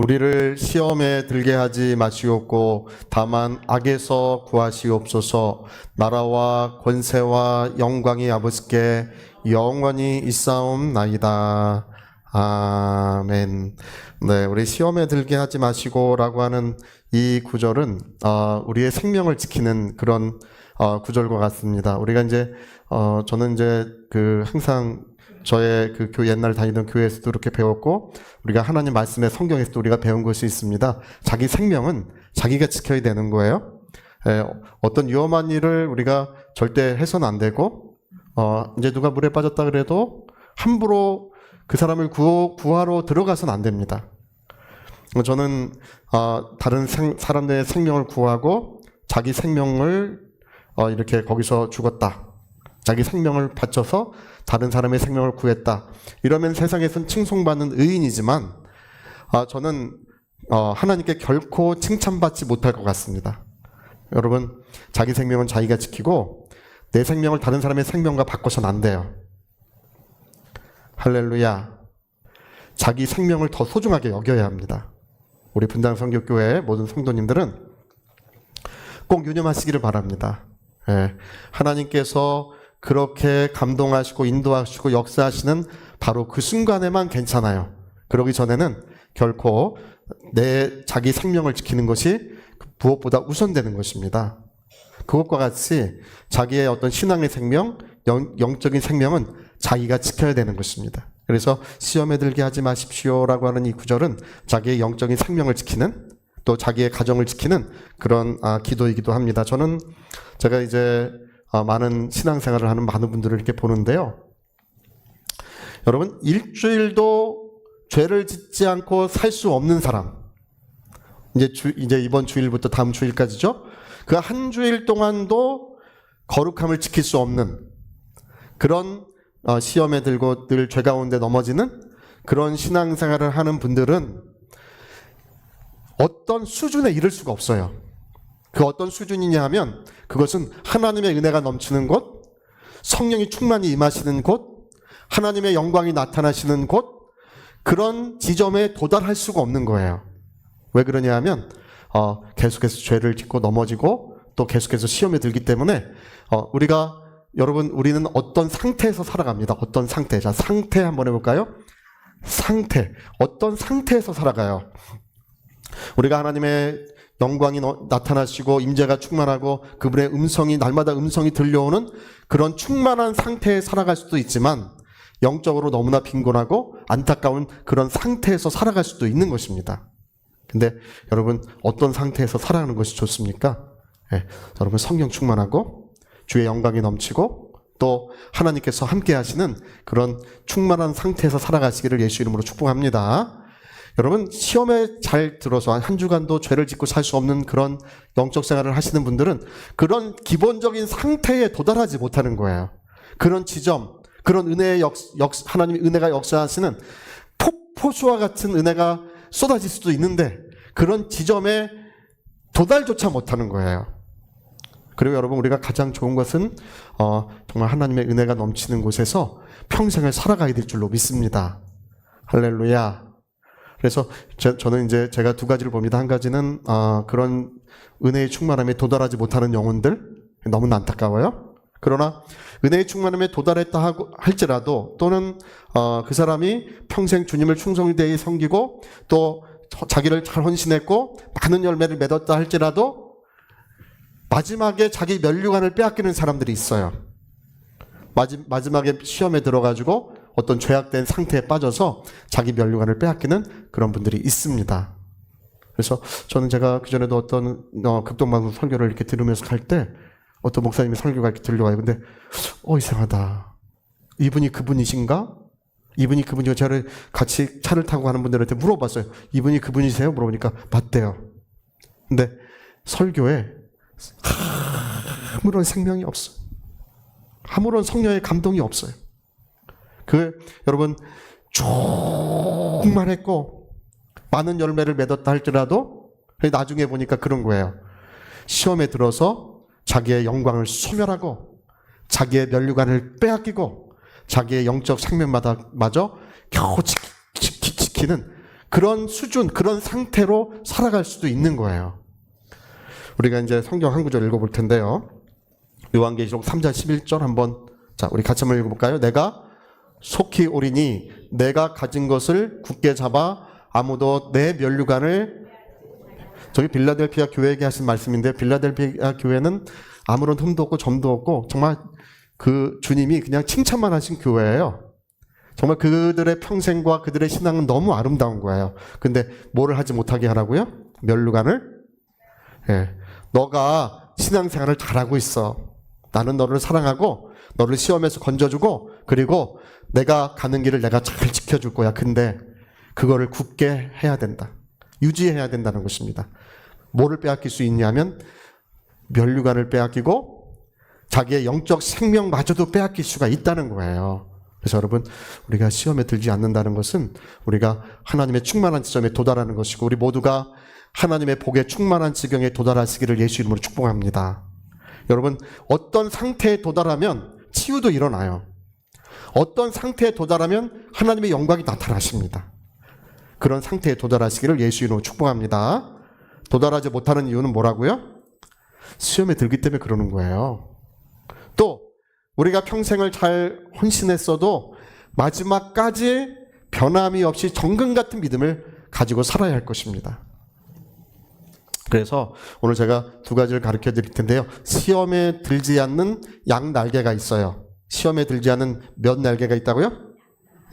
우리를 시험에 들게 하지 마시옵고 다만 악에서 구하시옵소서. 나라와 권세와 영광이 아버지께 영원히 있사옵나이다. 아멘. 네, 우리 시험에 들게 하지 마시고라고 하는 이 구절은 우리의 생명을 지키는 그런 구절과 같습니다. 우리가 이제 저는 이제 항상 저의 옛날 다니던 교회에서도 이렇게 배웠고, 우리가 하나님 말씀의 성경에서도 우리가 배운 것이 있습니다. 자기 생명은 자기가 지켜야 되는 거예요. 어떤 위험한 일을 우리가 절대 해서는 안 되고, 이제 누가 물에 빠졌다 그래도 함부로 그 사람을 구하러 들어가서는 안 됩니다. 저는 다른 사람들의 생명을 구하고 자기 생명을 이렇게 거기서 죽었다, 자기 생명을 바쳐서 다른 사람의 생명을 구했다, 이러면 세상에서는 칭송받는 의인이지만 저는 하나님께 결코 칭찬받지 못할 것 같습니다. 여러분, 자기 생명은 자기가 지키고 내 생명을 다른 사람의 생명과 바꿔서는 안 돼요. 할렐루야. 자기 생명을 더 소중하게 여겨야 합니다. 우리 분당 선교교회 모든 성도님들은 꼭 유념하시기를 바랍니다. 하나님께서 그렇게 감동하시고 인도하시고 역사하시는 바로 그 순간에만 괜찮아요. 그러기 전에는 결코 자기 생명을 지키는 것이 무엇보다 우선되는 것입니다. 그것과 같이 자기의 어떤 신앙의 생명, 영적인 생명은 자기가 지켜야 되는 것입니다. 그래서 시험에 들게 하지 마십시오라고 하는 이 구절은 자기의 영적인 생명을 지키는, 또 자기의 가정을 지키는 그런 기도이기도 합니다. 제가 이제 많은 신앙생활을 하는 많은 분들을 이렇게 보는데요. 여러분, 일주일도 죄를 짓지 않고 살 수 없는 사람, 이제 이번 주일부터 다음 주일까지죠. 그 한 주일 동안도 거룩함을 지킬 수 없는 그런 시험에 들고 늘 죄 가운데 넘어지는 그런 신앙생활을 하는 분들은 어떤 수준에 이를 수가 없어요. 그 어떤 수준이냐 하면 그것은 하나님의 은혜가 넘치는 곳, 성령이 충만히 임하시는 곳, 하나님의 영광이 나타나시는 곳, 그런 지점에 도달할 수가 없는 거예요. 왜 그러냐 하면 계속해서 죄를 짓고 넘어지고 또 계속해서 시험에 들기 때문에 우리는 어떤 상태에서 살아갑니다. 어떤 상태. 자, 상태 한번 해볼까요? 상태. 어떤 상태에서 살아가요? 우리가 하나님의 영광이 나타나시고 임재가 충만하고 그분의 날마다 음성이 들려오는 그런 충만한 상태에 살아갈 수도 있지만, 영적으로 너무나 빈곤하고 안타까운 그런 상태에서 살아갈 수도 있는 것입니다. 근데 여러분, 어떤 상태에서 살아가는 것이 좋습니까? 여러분, 성령 충만하고 주의 영광이 넘치고 또 하나님께서 함께 하시는 그런 충만한 상태에서 살아가시기를 예수 이름으로 축복합니다. 여러분, 시험에 잘 들어서 한 주간도 죄를 짓고 살 수 없는 그런 영적 생활을 하시는 분들은 그런 기본적인 상태에 도달하지 못하는 거예요. 그런 지점, 그런 은혜의 하나님의 은혜가 역사하시는 폭포수와 같은 은혜가 쏟아질 수도 있는데 그런 지점에 도달조차 못하는 거예요. 그리고 여러분, 우리가 가장 좋은 것은 정말 하나님의 은혜가 넘치는 곳에서 평생을 살아가야 될 줄로 믿습니다. 할렐루야. 그래서 저는 이제 제가 두 가지를 봅니다. 한 가지는 그런 은혜의 충만함에 도달하지 못하는 영혼들, 너무나 안타까워요. 그러나 은혜의 충만함에 도달했다 할지라도, 또는 그 사람이 평생 주님을 충성되이 섬기고 또 자기를 잘 헌신했고 많은 열매를 맺었다 할지라도 마지막에 자기 면류관을 빼앗기는 사람들이 있어요. 마지막에 시험에 들어가지고 어떤 죄악된 상태에 빠져서 자기 면류관을 빼앗기는 그런 분들이 있습니다. 그래서 제가 그전에도 어떤 극동방송 설교를 이렇게 들으면서 갈 때 어떤 목사님이 설교가 이렇게 들려와요. 근데 이상하다. 이분이 그분이신가? 이분이 그분이고, 제가 같이 차를 타고 가는 분들한테 물어봤어요. 이분이 그분이세요? 물어보니까 맞대요. 근데 설교에 아무런 생명이 없어요. 아무런 성령의 감동이 없어요. 여러분, 충만했고 많은 열매를 맺었다 할지라도 나중에 보니까 그런 거예요. 시험에 들어서 자기의 영광을 소멸하고 자기의 면류관을 빼앗기고 자기의 영적 생명마저 겨우 지키는 그런 수준, 그런 상태로 살아갈 수도 있는 거예요. 우리가 이제 성경 한 구절 읽어볼 텐데요. 요한계시록 3장 11절 한번, 자, 우리 같이 한번 읽어볼까요? 내가 속히 오리니 내가 가진 것을 굳게 잡아 아무도 내 면류관을, 저기 빌라델피아 교회에게 하신 말씀인데, 빌라델피아 교회는 아무런 흠도 없고 점도 없고 정말 그 주님이 그냥 칭찬만 하신 교회예요. 정말 그들의 평생과 그들의 신앙은 너무 아름다운 거예요. 근데 뭐를 하지 못하게 하라고요? 면류관을? 예. 너가 신앙생활을 잘하고 있어. 나는 너를 사랑하고 너를 시험에서 건져주고 그리고 내가 가는 길을 내가 잘 지켜줄 거야. 근데 그거를 굳게 해야 된다. 유지해야 된다는 것입니다. 뭐를 빼앗길 수 있냐면 면류관을 빼앗기고 자기의 영적 생명마저도 빼앗길 수가 있다는 거예요. 그래서 여러분, 우리가 시험에 들지 않는다는 것은 우리가 하나님의 충만한 지점에 도달하는 것이고 우리 모두가 하나님의 복에 충만한 지경에 도달하시기를 예수 이름으로 축복합니다. 여러분, 어떤 상태에 도달하면 치유도 일어나요. 어떤 상태에 도달하면 하나님의 영광이 나타나십니다. 그런 상태에 도달하시기를 예수 이름으로 축복합니다. 도달하지 못하는 이유는 뭐라고요? 시험에 들기 때문에 그러는 거예요. 또 우리가 평생을 잘 헌신했어도 마지막까지 변함이 없이 정금 같은 믿음을 가지고 살아야 할 것입니다. 그래서 오늘 제가 두 가지를 가르쳐 드릴 텐데요. 시험에 들지 않는 양 날개가 있어요. 시험에 들지 않는 몇 날개가 있다고요?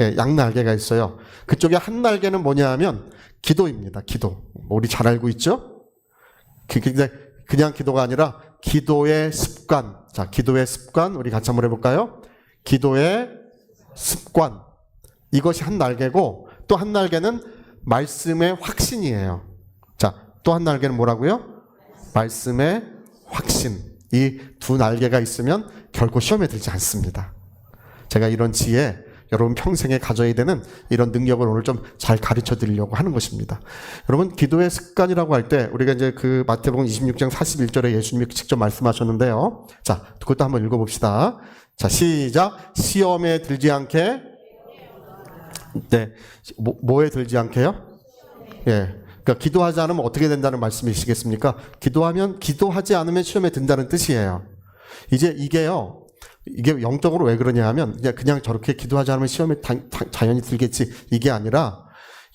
예, 양 날개가 있어요. 그쪽에 한 날개는 뭐냐 하면 기도입니다. 기도. 우리 잘 알고 있죠? 그냥 기도가 아니라 기도의 습관. 자, 기도의 습관 우리 같이 한번 해볼까요? 기도의 습관. 이것이 한 날개고 또 한 날개는 말씀의 확신이에요. 자, 또 한 날개는 뭐라고요? 말씀의 확신. 이 두 날개가 있으면 결코 시험에 들지 않습니다. 제가 이런 지혜, 여러분 평생에 가져야 되는 이런 능력을 오늘 좀 잘 가르쳐 드리려고 하는 것입니다. 여러분, 기도의 습관이라고 할 때 우리가 이제 그 마태복음 26장 41절에 예수님이 직접 말씀하셨는데요. 자, 그것도 한번 읽어봅시다. 자, 시작. 시험에 들지 않게. 네, 뭐에 들지 않게요? 예. 그러니까 기도하지 않으면 어떻게 된다는 말씀이시겠습니까? 기도하지 않으면 시험에 든다는 뜻이에요. 이게 영적으로 왜 그러냐 하면 그냥 저렇게 기도하지 않으면 시험에 자연히 들겠지, 이게 아니라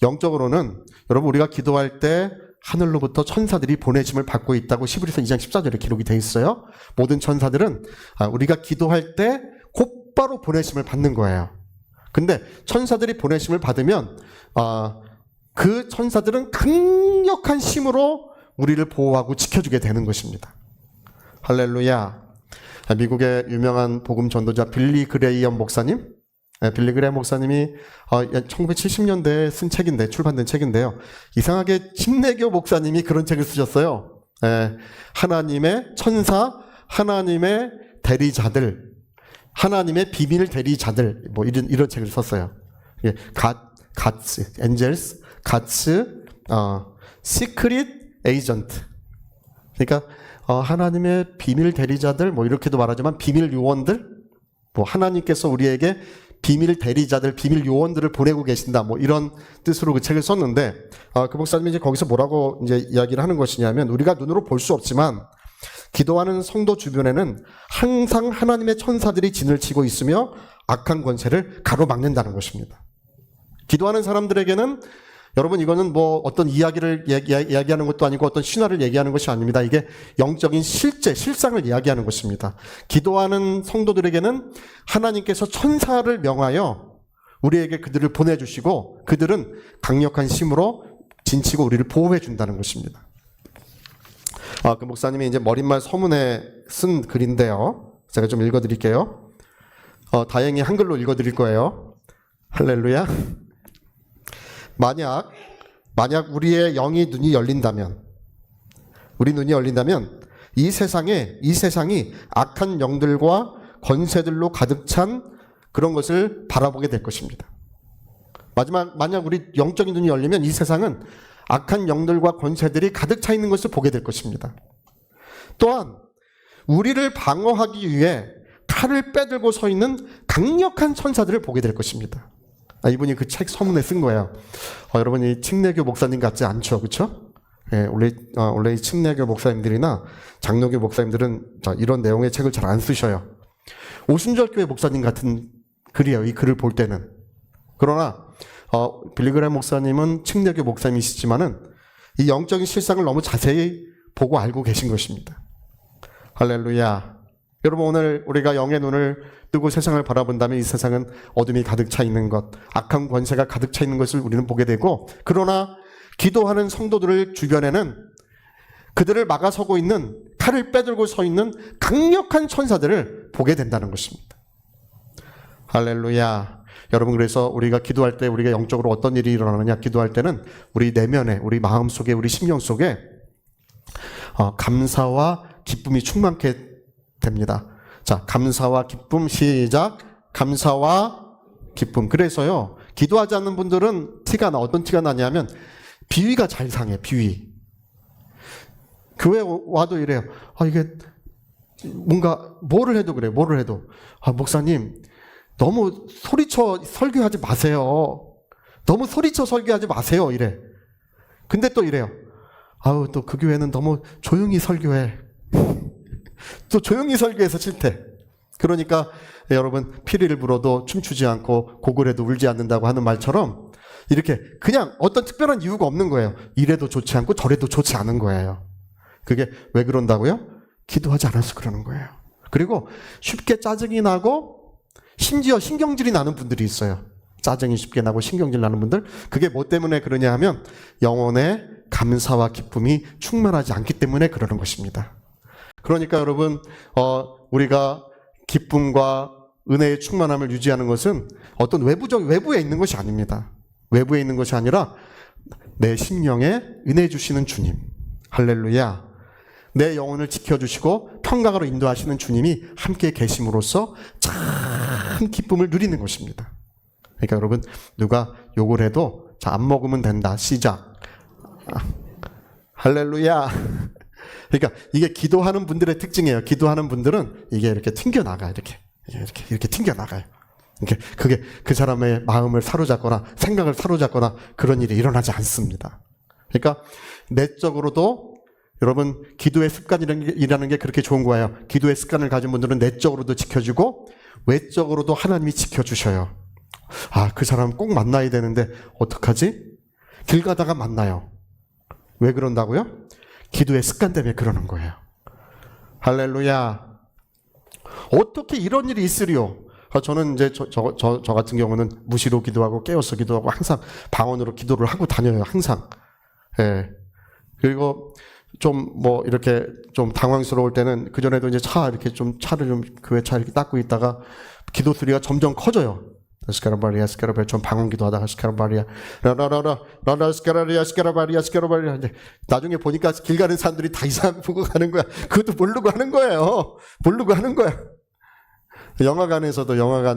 영적으로는 여러분, 우리가 기도할 때 하늘로부터 천사들이 보내심을 받고 있다고 히브리서 2장 14절에 기록이 돼 있어요. 모든 천사들은 우리가 기도할 때 곧바로 보내심을 받는 거예요. 근데 천사들이 보내심을 받으면 그 천사들은 강력한 힘으로 우리를 보호하고 지켜주게 되는 것입니다. 할렐루야. 미국의 유명한 복음 전도자 빌리 그레이엄 목사님, 빌리 그레이엄 목사님이 1970년대에 쓴 책인데, 출판된 책인데요. 이상하게 침례교 목사님이 그런 책을 쓰셨어요. 하나님의 천사, 하나님의 대리자들, 하나님의 비밀 대리자들, 뭐 이런 책을 썼어요. 갓스, 엔젤스, 갓스, 시크릿 에이전트. 그러니까 하나님의 비밀 대리자들, 뭐 이렇게도 말하지만 비밀 요원들, 뭐 하나님께서 우리에게 비밀 대리자들, 비밀 요원들을 보내고 계신다, 뭐 이런 뜻으로 그 책을 썼는데, 그 목사님이 이제 거기서 뭐라고 이제 이야기를 하는 것이냐면, 우리가 눈으로 볼 수 없지만 기도하는 성도 주변에는 항상 하나님의 천사들이 진을 치고 있으며 악한 권세를 가로막는다는 것입니다. 기도하는 사람들에게는, 여러분, 이거는 뭐 어떤 이야기를 이야기하는 것도 아니고 어떤 신화를 얘기하는 것이 아닙니다. 이게 영적인 실상을 이야기하는 것입니다. 기도하는 성도들에게는 하나님께서 천사를 명하여 우리에게 그들을 보내주시고 그들은 강력한 힘으로 진치고 우리를 보호해 준다는 것입니다. 그 목사님이 이제 머릿말 서문에 쓴 글인데요. 제가 좀 읽어드릴게요. 다행히 한글로 읽어드릴 거예요. 할렐루야. 만약 우리의 영이 눈이 열린다면, 우리 눈이 열린다면 이 세상이 악한 영들과 권세들로 가득 찬 그런 것을 바라보게 될 것입니다. 만약 우리 영적인 눈이 열리면 이 세상은 악한 영들과 권세들이 가득 차 있는 것을 보게 될 것입니다. 또한 우리를 방어하기 위해 칼을 빼들고 서 있는 강력한 천사들을 보게 될 것입니다. 이분이 그 책 서문에 쓴 거예요. 여러분, 이 칡내교 목사님 같지 않죠? 그쵸? 예, 원래 이 칡내교 목사님들이나 장로교 목사님들은 이런 내용의 책을 잘 안 쓰셔요. 오순절교회 목사님 같은 글이에요. 이 글을 볼 때는. 그러나 빌리그레임 목사님은 칡내교 목사님이시지만은 이 영적인 실상을 너무 자세히 보고 알고 계신 것입니다. 할렐루야. 여러분, 오늘 우리가 영의 눈을 뜨고 세상을 바라본다면 이 세상은 어둠이 가득 차 있는 것, 악한 권세가 가득 차 있는 것을 우리는 보게 되고, 그러나 기도하는 성도들을 주변에는 그들을 막아서고 있는, 칼을 빼들고 서 있는 강력한 천사들을 보게 된다는 것입니다. 할렐루야. 여러분, 그래서 우리가 기도할 때 우리가 영적으로 어떤 일이 일어나느냐, 기도할 때는 우리 내면에, 우리 마음 속에, 우리 심령 속에 감사와 기쁨이 충만케 됩니다. 자, 감사와 기쁨, 시작. 감사와 기쁨. 그래서요, 기도하지 않는 분들은 티가 나. 어떤 티가 나냐면 비위가 잘 상해. 비위. 교회 와도 이래요. 이게 뭔가 뭐를 해도 그래요. 뭐를 해도 목사님 너무 소리쳐 설교하지 마세요. 너무 소리쳐 설교하지 마세요. 이래. 근데 또 이래요. 또 그 교회는 너무 조용히 설교해. 또 조용히 설교해서 싫대. 그러니까 여러분, 피리를 불어도 춤추지 않고 곡을 해도 울지 않는다고 하는 말처럼 이렇게 그냥 어떤 특별한 이유가 없는 거예요. 이래도 좋지 않고 저래도 좋지 않은 거예요. 그게 왜 그런다고요? 기도하지 않아서 그러는 거예요. 그리고 쉽게 짜증이 나고 심지어 신경질이 나는 분들이 있어요. 짜증이 쉽게 나고 신경질 나는 분들. 그게 뭐 때문에 그러냐 하면 영혼의 감사와 기쁨이 충만하지 않기 때문에 그러는 것입니다. 그러니까 여러분, 우리가 기쁨과 은혜의 충만함을 유지하는 것은 어떤 외부에 있는 것이 아닙니다. 외부에 있는 것이 아니라 내 심령에 은혜 주시는 주님. 할렐루야. 내 영혼을 지켜주시고 평강으로 인도하시는 주님이 함께 계심으로써 참 기쁨을 누리는 것입니다. 그러니까 여러분, 누가 욕을 해도 안 먹으면 된다. 시작. 할렐루야. 그러니까 이게 기도하는 분들의 특징이에요. 기도하는 분들은 이게 이렇게 튕겨나가요. 이렇게 튕겨나가요. 그게 그 사람의 마음을 사로잡거나 생각을 사로잡거나 그런 일이 일어나지 않습니다. 그러니까 내적으로도 여러분, 기도의 습관이라는 게 그렇게 좋은 거예요. 기도의 습관을 가진 분들은 내적으로도 지켜주고 외적으로도 하나님이 지켜주셔요. 그 사람 꼭 만나야 되는데 어떡하지? 길 가다가 만나요. 왜 그런다고요? 기도의 습관 때문에 그러는 거예요. 할렐루야. 어떻게 이런 일이 있으리요? 저는 이제 저 같은 경우는 무시로 기도하고 깨어서 기도하고 항상 방언으로 기도를 하고 다녀요. 항상. 예. 그리고 좀 이렇게 좀 당황스러울 때는 그전에도 이제 차를 교회 차 이렇게 닦고 있다가 기도 소리가 점점 커져요. 스카라바리아 좀 방언 기도하다가 스카라바리아 라라라라 스카라바리아 이제 나중에 보니까 길 가는 사람들이 다 이상 보고 가는 거야. 그것도 모르고 하는 거예요. 모르고 하는 거야. 영화관에서도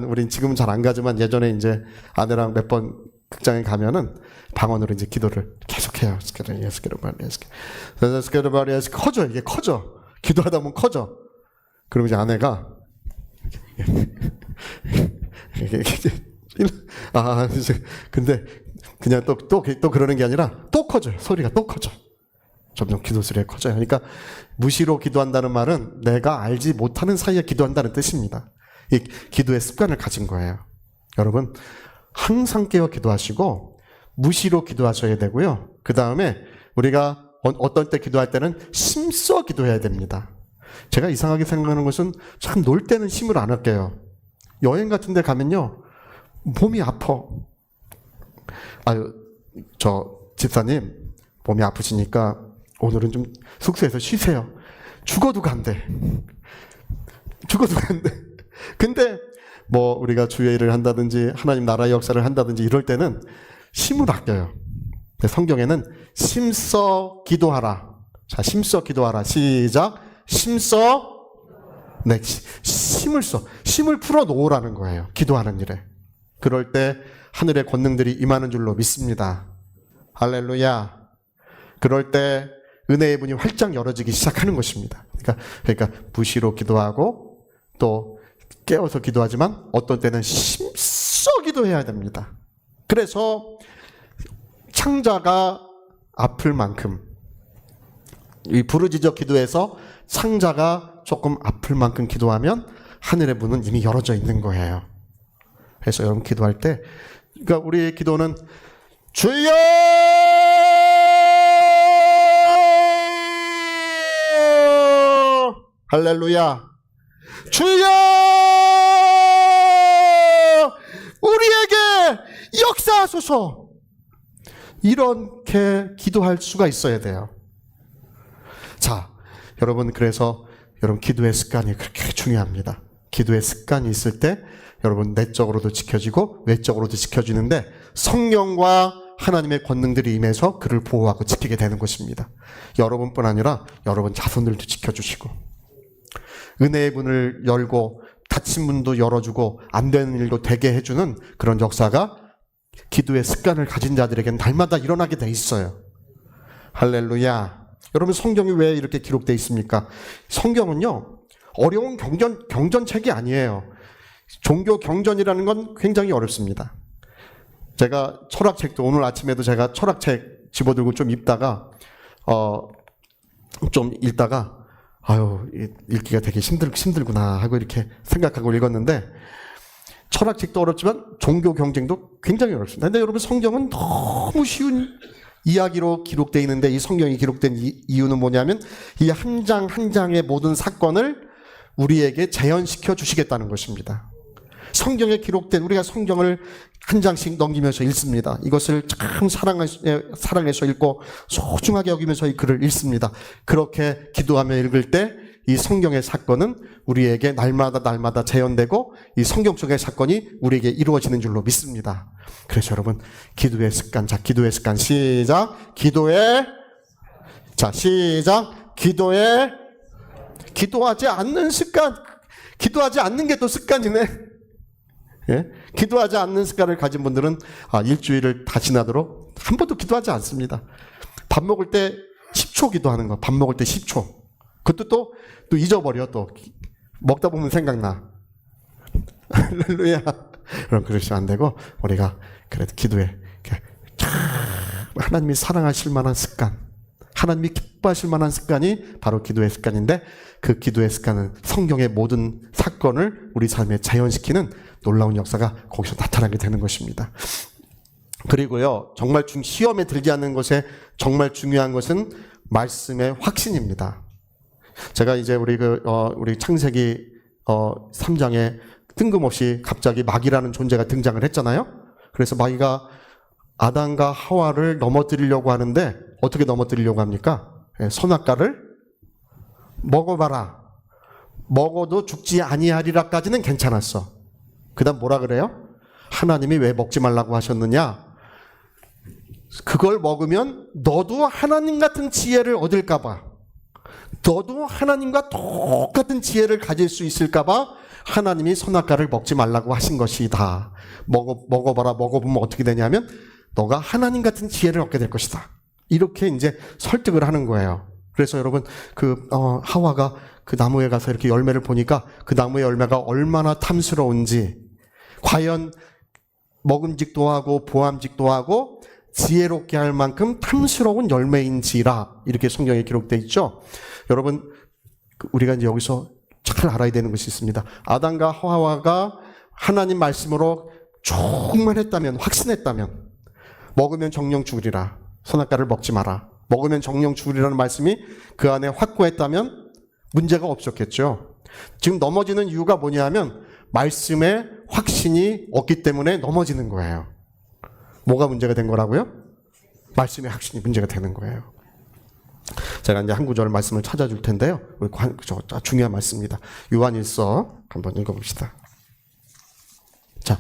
우린 지금은 잘 안 가지만 예전에 이제 아내랑 몇 번 극장에 가면은 방언으로 이제 기도를 계속해요. 스카라바리아 커져. 이게 커져. 기도하다 보면 커져. 그러면 이제 아내가 근데 그냥 또 그러는 게 아니라 또 커져요. 소리가 또 커져. 점점 기도 소리가 커져요. 그러니까 무시로 기도한다는 말은 내가 알지 못하는 사이에 기도한다는 뜻입니다. 이 기도의 습관을 가진 거예요. 여러분, 항상 깨어 기도하시고 무시로 기도하셔야 되고요. 그 다음에 우리가 어떤 때 기도할 때는 힘써 기도해야 됩니다. 제가 이상하게 생각하는 것은 참 놀 때는 힘을 안 할게요. 여행 같은 데 가면요, 몸이 아파. 저 집사님 몸이 아프시니까 오늘은 좀 숙소에서 쉬세요. 죽어도 간대. 근데 우리가 주의 일을 한다든지 하나님 나라의 역사를 한다든지 이럴 때는 힘을 아껴요. 성경에는 힘써 기도하라. 자, 힘써 기도하라. 시작. 힘써. 네, 힘을 풀어 놓으라는 거예요. 기도하는 일에. 그럴 때 하늘의 권능들이 임하는 줄로 믿습니다. 할렐루야. 그럴 때 은혜의 문이 활짝 열어지기 시작하는 것입니다. 그러니까 무시로 기도하고 또 깨어서 기도하지만 어떤 때는 힘써 기도해야 됩니다. 그래서 창자가 아플 만큼, 이 부르짖어 기도에서 창자가 조금 아플 만큼 기도하면 하늘의 문은 이미 열어져 있는 거예요. 그래서 여러분 기도할 때, 그러니까 우리의 기도는 주여 할렐루야 주여 우리에게 역사하소서, 이렇게 기도할 수가 있어야 돼요. 자, 여러분, 그래서 여러분 기도의 습관이 그렇게 중요합니다. 기도의 습관이 있을 때 여러분 내적으로도 지켜지고 외적으로도 지켜지는데 성령과 하나님의 권능들이 임해서 그를 보호하고 지키게 되는 것입니다. 여러분뿐 아니라 여러분 자손들도 지켜주시고 은혜의 문을 열고 닫힌 문도 열어주고 안 되는 일도 되게 해주는 그런 역사가 기도의 습관을 가진 자들에게는 날마다 일어나게 돼 있어요. 할렐루야. 여러분 성경이 왜 이렇게 기록되어 있습니까? 성경은요 어려운 경전책이 아니에요. 종교 경전이라는 건 굉장히 어렵습니다. 제가 철학책도 오늘 아침에도 제가 철학책 집어들고 좀 읽다가 아유 읽기가 되게 힘들구나 하고 이렇게 생각하고 읽었는데, 철학책도 어렵지만 종교 경쟁도 굉장히 어렵습니다. 근데 여러분 성경은 너무 쉬운 이야기로 기록되어 있는데, 이 성경이 기록된 이유는 뭐냐면 이 한 장 한 장의 모든 사건을 우리에게 재현시켜 주시겠다는 것입니다. 성경에 기록된, 우리가 성경을 한 장씩 넘기면서 읽습니다. 이것을 참 사랑해서 읽고 소중하게 여기면서 이 글을 읽습니다. 그렇게 기도하며 읽을 때 이 성경의 사건은 우리에게 날마다 재현되고 이 성경 속의 사건이 우리에게 이루어지는 줄로 믿습니다. 그래서 여러분 기도의 습관, 자 기도의 습관 시작. 기도의 기도하지 않는 습관. 기도하지 않는 게 또 습관이네. 예? 기도하지 않는 습관을 가진 분들은 일주일을 다 지나도록 한 번도 기도하지 않습니다. 밥 먹을 때 10초 기도하는 거. 밥 먹을 때 10초. 그것도 또 잊어버려. 또 먹다 보면 생각나. 할렐루야. 그럼 그러시면 안 되고 우리가 그래도 기도에 하나님이 사랑하실 만한 습관, 하나님이 기뻐하실 만한 습관이 바로 기도의 습관인데, 그 기도의 습관은 성경의 모든 사건을 우리 삶에 재현시키는 놀라운 역사가 거기서 나타나게 되는 것입니다. 그리고요, 정말 시험에 들지 않는 것에 정말 중요한 것은 말씀의 확신입니다. 제가 이제 우리 창세기 3장에 뜬금없이 갑자기 마귀라는 존재가 등장을 했잖아요. 그래서 마귀가 아담과 하와를 넘어뜨리려고 하는데 어떻게 넘어뜨리려고 합니까? 선악과를 먹어봐라. 먹어도 죽지 아니하리라까지는 괜찮았어. 그 다음 뭐라 그래요? 하나님이 왜 먹지 말라고 하셨느냐? 그걸 먹으면 너도 하나님 같은 지혜를 얻을까봐, 너도 하나님과 똑같은 지혜를 가질 수 있을까봐 하나님이 선악과를 먹지 말라고 하신 것이다. 먹어봐라. 먹어보면 어떻게 되냐면 너가 하나님 같은 지혜를 얻게 될 것이다. 이렇게 이제 설득을 하는 거예요. 그래서 여러분 하와가 그 나무에 가서 이렇게 열매를 보니까 그 나무의 열매가 얼마나 탐스러운지, 과연 먹음직도 하고 보암직도 하고 지혜롭게 할 만큼 탐스러운 열매인지라, 이렇게 성경에 기록되어 있죠. 여러분 우리가 이제 여기서 잘 알아야 되는 것이 있습니다. 아담과 하와가 하나님 말씀으로 충만했다면, 확신했다면 먹으면 정령 죽으리라, 선악과를 먹지 마라, 먹으면 정령 죽으리라는 말씀이 그 안에 확고했다면 문제가 없었겠죠. 지금 넘어지는 이유가 뭐냐면 말씀에 확신이 없기 때문에 넘어지는 거예요. 뭐가 문제가 된 거라고요? 말씀의 확신이 문제가 되는 거예요. 제가 이제 한 구절 말씀을 찾아줄 텐데요. 중요한 말씀입니다. 요한일서 한번 읽어봅시다. 자,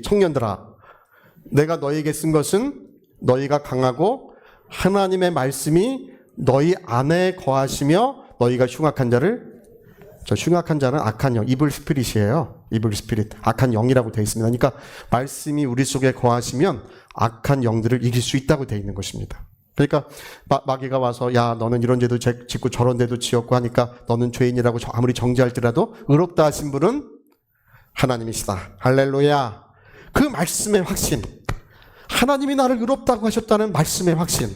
청년들아, 내가 너희에게 쓴 것은 너희가 강하고 하나님의 말씀이 너희 안에 거하시며 너희가 흉악한 자를, 흉악한 자는 악한 영, 이블 스피릿이에요. 이블 스피릿, 악한 영이라고 되어 있습니다. 그러니까 말씀이 우리 속에 거하시면 악한 영들을 이길 수 있다고 되어 있는 것입니다. 그러니까 마귀가 와서 야 너는 이런 죄도 짓고 저런 죄도 지었고 하니까 너는 죄인이라고 아무리 정죄할지라도 의롭다 하신 분은 하나님이시다. 할렐루야. 그 말씀의 확신, 하나님이 나를 의롭다고 하셨다는 말씀의 확신,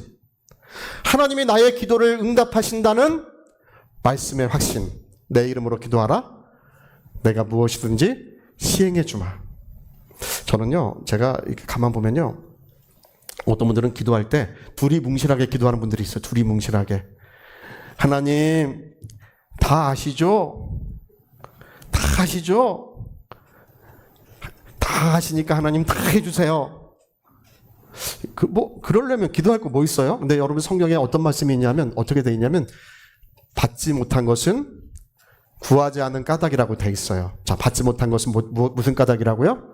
하나님이 나의 기도를 응답하신다는 말씀의 확신. 내 이름으로 기도하라. 내가 무엇이든지 시행해 주마. 저는요, 제가 이렇게 가만 보면요, 어떤 분들은 기도할 때 둘이 뭉실하게 기도하는 분들이 있어요. 둘이 뭉실하게. 하나님, 다 아시죠? 다 아시죠? 다 아시니까 하나님 다 해주세요. 그러려면 기도할 거 뭐 있어요? 근데 여러분 성경에 어떤 말씀이 있냐면, 어떻게 돼 있냐면, 받지 못한 것은 구하지 않은 까닭이라고 돼 있어요. 자, 받지 못한 것은 무슨 까닭이라고요?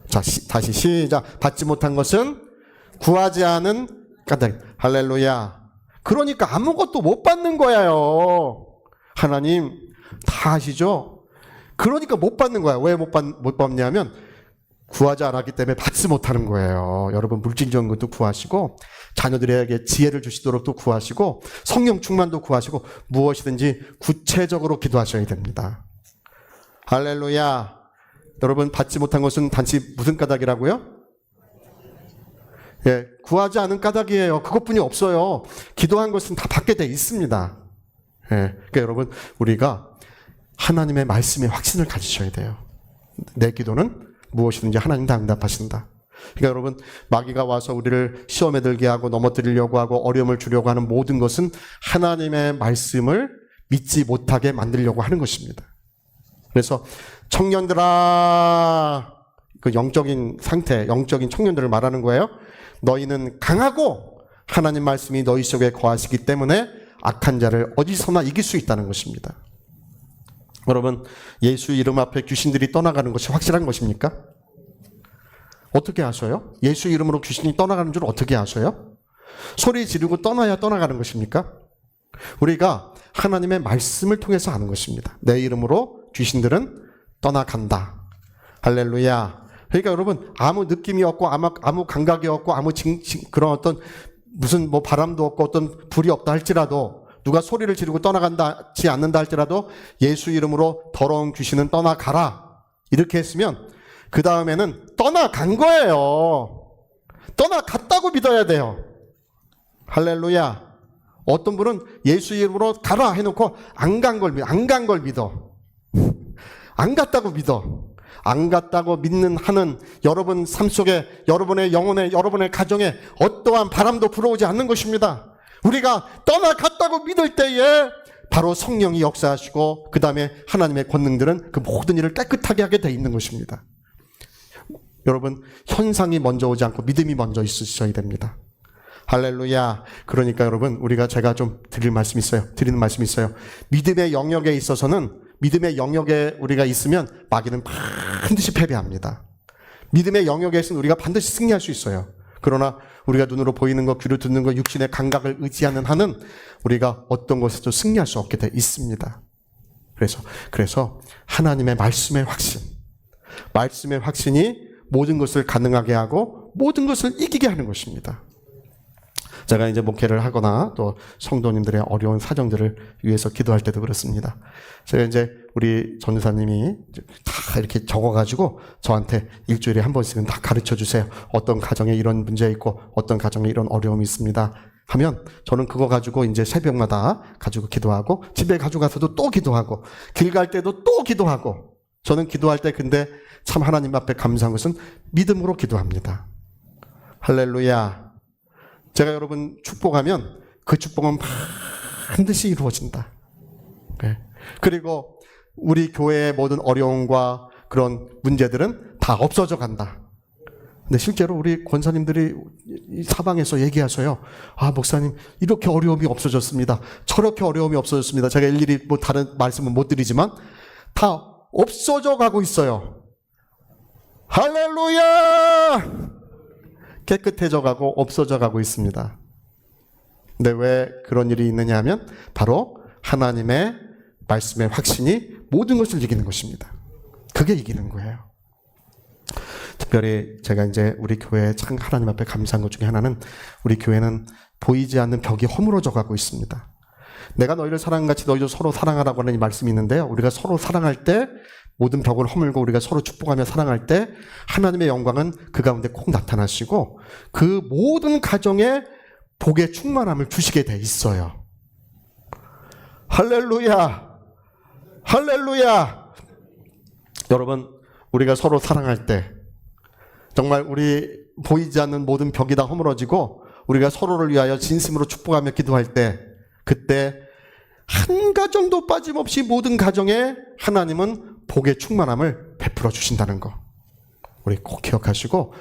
자, 다시 시작. 받지 못한 것은 구하지 않은 까닭. 할렐루야. 그러니까 아무것도 못 받는 거예요. 하나님 다 아시죠? 그러니까 못 받는 거야. 왜 못 받냐면 구하지 않았기 때문에 받지 못하는 거예요. 여러분 물질적인 것도 구하시고, 자녀들에게 지혜를 주시도록 또 구하시고, 성령 충만도 구하시고, 무엇이든지 구체적으로 기도하셔야 됩니다. 할렐루야. 여러분 받지 못한 것은 단지 무슨 까닭이라고요? 예, 구하지 않은 까닭이에요. 그것뿐이 없어요. 기도한 것은 다 받게 돼 있습니다. 예, 그러니까 여러분 우리가 하나님의 말씀에 확신을 가지셔야 돼요. 내 기도는 무엇이든지 하나님 다 응답하신다. 그러니까 여러분, 마귀가 와서 우리를 시험에 들게 하고 넘어뜨리려고 하고 어려움을 주려고 하는 모든 것은 하나님의 말씀을 믿지 못하게 만들려고 하는 것입니다. 그래서 청년들아, 그 영적인 상태, 영적인 청년들을 말하는 거예요. 너희는 강하고 하나님 말씀이 너희 속에 거하시기 때문에 악한 자를 어디서나 이길 수 있다는 것입니다. 여러분, 예수 이름 앞에 귀신들이 떠나가는 것이 확실한 것입니까? 어떻게 아셔요? 예수 이름으로 귀신이 떠나가는 줄 어떻게 아셔요? 소리 지르고 떠나야 떠나가는 것입니까? 우리가 하나님의 말씀을 통해서 아는 것입니다. 내 이름으로 귀신들은 떠나간다. 할렐루야. 그러니까 여러분, 아무 느낌이 없고 아무 감각이 없고 아무 그런 어떤 무슨 뭐 바람도 없고 어떤 불이 없다 할지라도, 누가 소리를 지르고 떠나간다지 않는다 할지라도 예수 이름으로 더러운 귀신은 떠나가라. 이렇게 했으면 그 다음에는 떠나간 거예요. 떠나갔다고 믿어야 돼요. 할렐루야. 어떤 분은 예수 이름으로 가라 해놓고 안 간 걸 믿어. 안 갔다고 믿어. 안 갔다고 믿는 한은 여러분 삶 속에, 여러분의 영혼에, 여러분의 가정에 어떠한 바람도 불어오지 않는 것입니다. 우리가 떠나갔다고 믿을 때에 바로 성령이 역사하시고 그 다음에 하나님의 권능들은 그 모든 일을 깨끗하게 하게 돼 있는 것입니다. 여러분, 현상이 먼저 오지 않고 믿음이 먼저 있으셔야 됩니다. 할렐루야. 그러니까 여러분, 제가 좀 드리는 말씀이 있어요. 믿음의 영역에 있어서는, 믿음의 영역에 우리가 있으면 마귀는 반드시 패배합니다. 믿음의 영역에 있으면 우리가 반드시 승리할 수 있어요. 그러나 우리가 눈으로 보이는 것, 귀로 듣는 것, 육신의 감각을 의지하는 한은 우리가 어떤 것에도 승리할 수 없게 돼 있습니다. 그래서 하나님의 말씀의 확신이 모든 것을 가능하게 하고 모든 것을 이기게 하는 것입니다. 제가 이제 목회를 하거나 또 성도님들의 어려운 사정들을 위해서 기도할 때도 그렇습니다. 제가 이제 우리 전도사님이 다 이렇게 적어가지고 저한테 일주일에 한 번씩은 다 가르쳐 주세요. 어떤 가정에 이런 문제 있고 어떤 가정에 이런 어려움이 있습니다. 하면 저는 그거 가지고 이제 새벽마다 가지고 기도하고, 집에 가져가서도 또 기도하고, 길 갈 때도 또 기도하고. 저는 기도할 때 근데 참 하나님 앞에 감사한 것은 믿음으로 기도합니다. 할렐루야. 제가 여러분 축복하면 그 축복은 반드시 이루어진다. 네. 그리고 우리 교회의 모든 어려움과 그런 문제들은 다 없어져 간다. 근데 실제로 우리 권사님들이 사방에서 얘기하셔요. 아, 목사님, 이렇게 어려움이 없어졌습니다. 저렇게 어려움이 없어졌습니다. 제가 일일이 뭐 다른 말씀은 못 드리지만 다 없어져 가고 있어요. 할렐루야! 깨끗해져 가고 없어져 가고 있습니다. 근데 왜 그런 일이 있느냐 하면 바로 하나님의 말씀의 확신이 모든 것을 이기는 것입니다. 그게 이기는 거예요. 특별히 제가 이제 우리 교회에 참 하나님 앞에 감사한 것 중에 하나는, 우리 교회는 보이지 않는 벽이 허물어져 가고 있습니다. 내가 너희를 사랑같이 너희도 서로 사랑하라고 하는 이 말씀이 있는데요. 우리가 서로 사랑할 때 모든 벽을 허물고 우리가 서로 축복하며 사랑할 때 하나님의 영광은 그 가운데 꼭 나타나시고 그 모든 가정에 복의 충만함을 주시게 돼 있어요. 할렐루야! 할렐루야! 여러분, 우리가 서로 사랑할 때 정말 우리 보이지 않는 모든 벽이 다 허물어지고 우리가 서로를 위하여 진심으로 축복하며 기도할 때 그때 한 가정도 빠짐없이 모든 가정에 하나님은 복의 충만함을 베풀어 주신다는 거 우리 꼭 기억하시고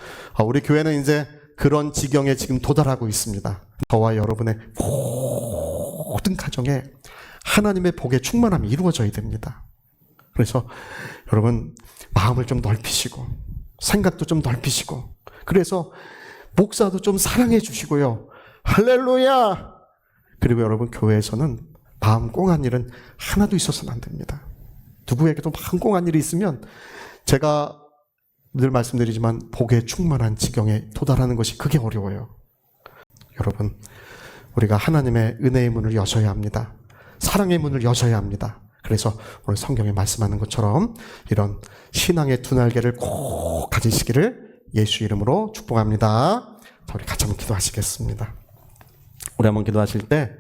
우리 교회는 이제 그런 지경에 지금 도달하고 있습니다. 저와 여러분의 모든 가정에 하나님의 복의 충만함이 이루어져야 됩니다. 그래서 여러분 마음을 좀 넓히시고 생각도 좀 넓히시고 그래서 목사도 좀 사랑해 주시고요. 할렐루야! 그리고 여러분 교회에서는 마음 꽁한 일은 하나도 있어서는 안 됩니다. 누구에게도 마음 꽁한 일이 있으면 제가 늘 말씀드리지만 복에 충만한 지경에 도달하는 것이 그게 어려워요. 여러분 우리가 하나님의 은혜의 문을 여셔야 합니다. 사랑의 문을 여셔야 합니다. 그래서 오늘 성경에 말씀하는 것처럼 이런 신앙의 두 날개를 꼭 가지시기를 예수 이름으로 축복합니다. 자, 우리 같이 한번 기도하시겠습니다. 우리 한번 기도하실 때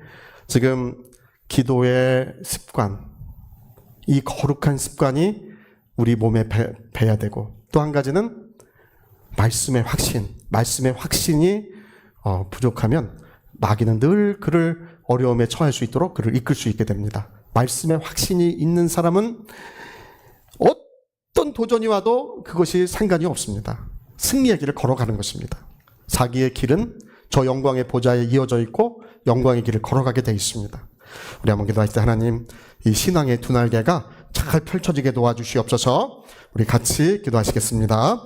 지금 기도의 습관, 이 거룩한 습관이 우리 몸에 배야 되고 또 한 가지는 말씀의 확신이 부족하면 마귀는 늘 그를 어려움에 처할 수 있도록 그를 이끌 수 있게 됩니다. 말씀의 확신이 있는 사람은 어떤 도전이 와도 그것이 상관이 없습니다. 승리의 길을 걸어가는 것입니다. 자기의 길은 저 영광의 보좌에 이어져 있고 영광의 길을 걸어가게 되어 있습니다. 우리 한번 기도할 때 하나님 이 신앙의 두 날개가 잘 펼쳐지게 도와주시옵소서. 우리 같이 기도하시겠습니다.